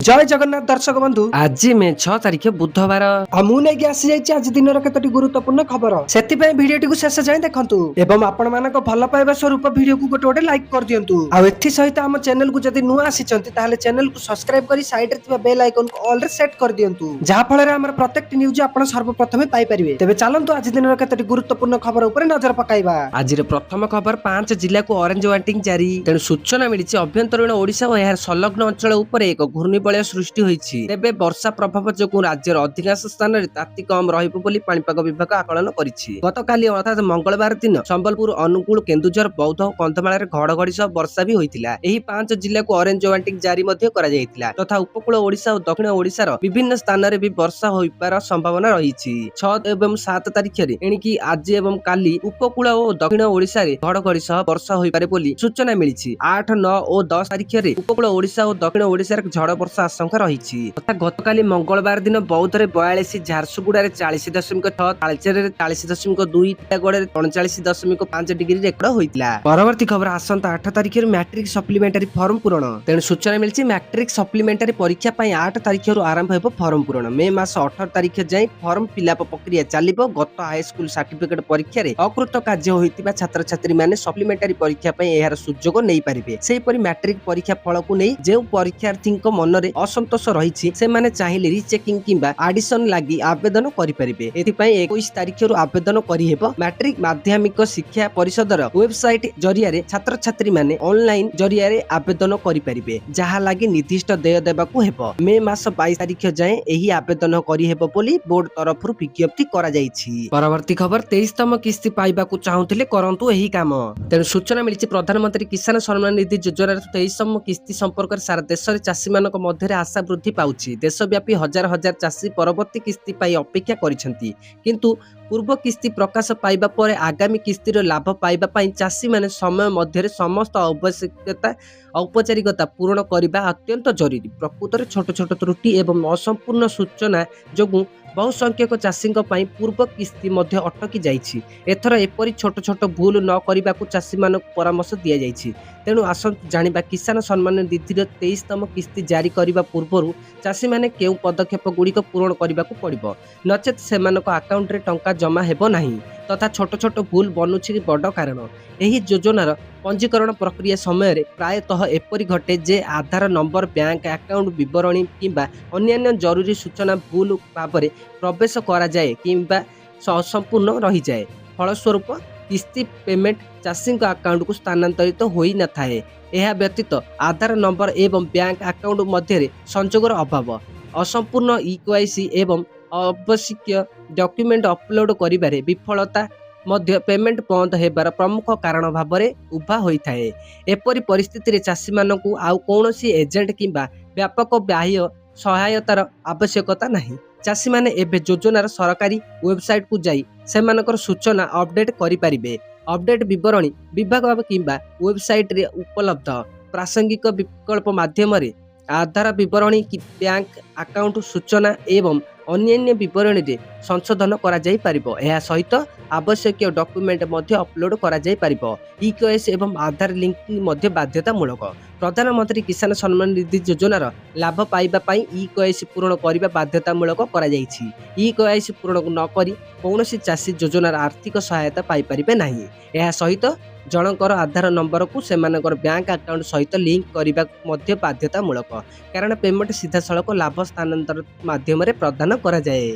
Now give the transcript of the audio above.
जय जगन्नाथ दर्शक बंधु आज मे 6 तारिख बुधवार आमु नेकी आसी जाइछि आज दिन केतोटी गुरुत्वपूर्ण खबर सेति पे भिडियोटी को शेष जाय देखंतु एवं आपण मानक भल पाइबा स्वरूप भिडियो को गोटे लाइक कर दियंतु आ एथि सहित हम चैनल को जदि नुआ आसीचंती ताले चैनल को सब्सक्राइब करी साइड रे थिबा बेल आइकन को ऑल रे सेट कर दियंतु जहा फल रे हमर प्रत्येक न्यूज आपण सर्वप्रथमे पाई परिबे तेबे चलंतु आज दिन केतोटी गुरुत्वपूर्ण खबर ऊपर नजर पकाइबा। आज प्रथम खबर 5 जिला को ऑरेंज वार्निंग जारी तेणु सूचना मिली अभ्यंतरीण ओडिशा और यार संलग्न अंचल उपर एक घूर्णिबलय सृष्टि होईछि तेबे वर्षा प्रभाव जोगु राज्यर अधिकांश स्थान रे ताती कम रहिबो बोली पाणीपाग विभाग आकलन करिछि। गतकाली अर्थात मंगलवार दिन संबलपुर अनुगुल केन्दुझर बौद्ध और कंधमाल रे घड़घड़ी सह वर्षा भी होइतिला। एही 5 जिला को ऑरेंज वार्निंग जारी मध्ये करा जायतिला तथा उपकूल ओडिशा और दक्षिण ओडिशार विभिन्न स्थान रे भी वर्षा होइबार संभावना रहिछि। 6 एवं 7 तारिख रे एणिकी आज एवं काली उपकूल और दक्षिण ओडिशा रे घड़घड़ी सह वर्षा होइपारे बोली सूचना मिलिछि। 8, 9 और 10 तारिख रे उपकूल ओडिशा और दक्षिण ओडिशा रे झड़ वर्षा आशंका रहिछि तथा गतकाली मंगलवार दिन बौद्ध रे 42, झारसुगुड़ा रे 40.6, तालचेर रे 40.2, टीटागढ़ रे 39.5 डिग्री रेकर्ड होइतिला। परवर्ती खबर आसंता 8 तारिख रे मैट्रिक सप्लीमेंटरी फॉर्म पूरण तेणु सूचना मिलिछि मैट्रिक सप्लीमेंटरी परीक्षा पई 8 तारिख रु आरंभ हेबो फॉर्म पूरण। मे मास 18 तारिख जाय फॉर्म फिलअप प्रक्रिया चलिबो। गत हाई स्कूल सर्टिफिकेट परीक्षा रे अकृत कार्य होइतिबा छात्र छात्री माने सप्लीमेंटरी परीक्षा पई एहार सुजोग नै परिबे। सेहि परि मैट्रिक परीक्षा फल को नै जे परीक्षार्थी मन रे असंतोष रहिछि से माने चाहिले रीचेकिंग किंबा एडिशन लागि आवेदन करि परिबे। एथि पई 21 तारिख रु आवेदन करि हेबो। मैट्रिक माध्यमिक शिक्षा परिषदर वेबसाइट जरिया रे छात्र छात्री माने ऑनलाइन जरिया रे आवेदन करि परिबे जहा लागि निर्दिष्ट देय देबाकू हेबो। मे मास 22 तारिख जाय एही आवेदन करि हेबो बोली बोर्ड तरफरु विज्ञप्ति करा जायछि। परवर्ती खबर 23तम किस्ती पाइबाकू चाहुथिले करंतु एही काम तेणु सूचना मिलिछि प्रधानमंत्री किसान सम्मान निधि योजना 23तम किस्ती संपर्क सारा देश रे चाषी मानक मध्य आशा वृद्धि पाउछि। देशव्यापी हजार हजार चाषी परवर्ती किस्ती पाई अपेक्षा करिसेंती किंतु पूर्व किस्ती प्रकाश पाइबा पर आगामी किस्ती लाभ पाइबा पाई चाषी माने समय मध्य समस्त आवश्यकता औपचारिकता पूर्ण करने अत्यंत जरूरी। प्रकृत में छोट छोट त्रुटि एवं असंपूर्ण सूचना जोगु बहु संख्यक चाषी पूर्व किस्ती मध्य अटकी जाइछि। एथर एपरी छोट छोट भूल न करने को चाषी मानक परामर्श दि जाइछि। तेणु आसंतु जानिबा किसान सम्मान निधिर 23तम किस्ती जारी करने पूर्व चाषी माने केउ पदक्षेप गुड़िक पूरण करने को पड़िबो नचेत सेमानक अकाउंट रे टंका जमा हेबो नाही तथा छोट छोट भूल बनुछि बड़ कारण। एही योजनार पंजीकरण प्रक्रिया समय रे प्रायतः एपरी घटे जे आधार नंबर बैंक अकाउंट विवरणी किंबा अन्यान्य जरूरी सूचना भूल भाव प्रवेश करा जाए किंबा असंपूर्ण रही जाए। फलस्वरूप किस्ती पेमेंट चाषी अकाउंट को स्थानांतरित होई न थाए। एहा व्यतीत आधार नंबर एवं बैंक अकाउंट मध्य संजोगर अभाव असंपूर्ण ईकेवाईसी एवं आवश्यक डॉक्यूमेंट अपलोड करिबारे विफलता मध्य पेमेंट बंद हेबार प्रमुख कारण भाबरे उभा होइथाए। एपरि परिस्थिति रे चाषी मानकु आउ कोनोसी एजेंट किंबा व्यापक बाह्य सहायतार आवश्यकता नाही। चाषी माने एबे योजनार सरकारी वेबसाइट को जाई सेमानकर सूचना अपडेट करि परिबे। अपडेट विवरणी विभाग किंबा वेबसाइट रे उपलब्ध प्रासंगिक विकल्प माध्यम रे आधार विवरणी की बैंक अकाउंट सूचना एवं अन्यान्य विवरणी रे संशोधन करा जाई परिबो। एहा सहित आवश्यक डॉक्यूमेंट मध्य अपलोड करा जाई परिबो। ईकेवाईसी एवं आधार लिंकिंग मध्य बाध्यतामूलक। प्रधानमंत्री किसान सम्मान निधि योजनार लाभ पाइबा पाई ईकेवाईसी पूर्ण करिबा बाध्यतामूलक करा जाईछि। ईकेवाईसी पूर्ण न करी कौनसी चाषी योजनार आर्थिक सहायता पाई परिबे नाही। एहा सहित जनकर आधार नंबर को सेमानकर बैंक अकाउंट सहित लिंक करिबा मध्य बाध्यतामूलक कारण पेमेंट सीधा सड़क लाभ स्थानांतर माध्यम प्रदान करा जाए।